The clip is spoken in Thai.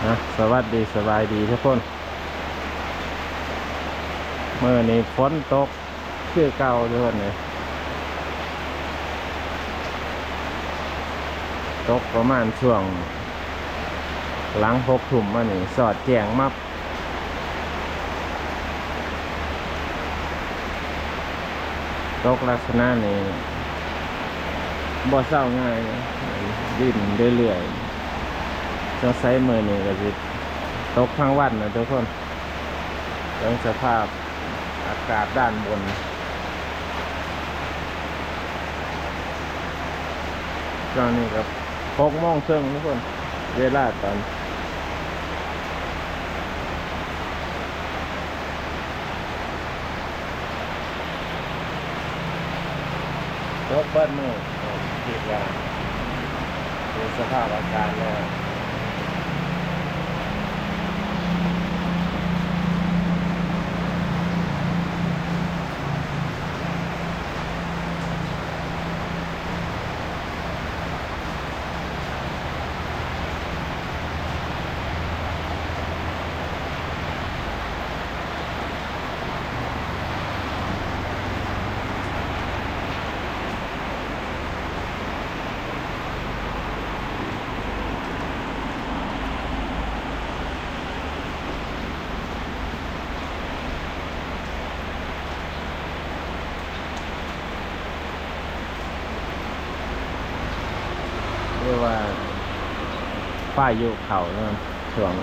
นะสวัสดีสบายดีทุกคนเมื่อนี้ฝนตกคือเก่าทุกคนเลยตกประมาณช่วงหลัง6 ทุ่มมานี่สอดแจงมับตกลักษณะนี้บ่เศร้าง่ายนะดิ้นเรื่อยๆจะใช้มือนี่ก็สิตกทั้งวันนะทุกคนเรื่องสภาพอากาศด้านบนตอนนี้กับ6 โมงครึ่งทุกคนเวลาตอนตกเบิ้ลมือคิดว่าดูสภาพอากาศแล้วเรียกว่าป้ายอยู่เขาเนาะช่วง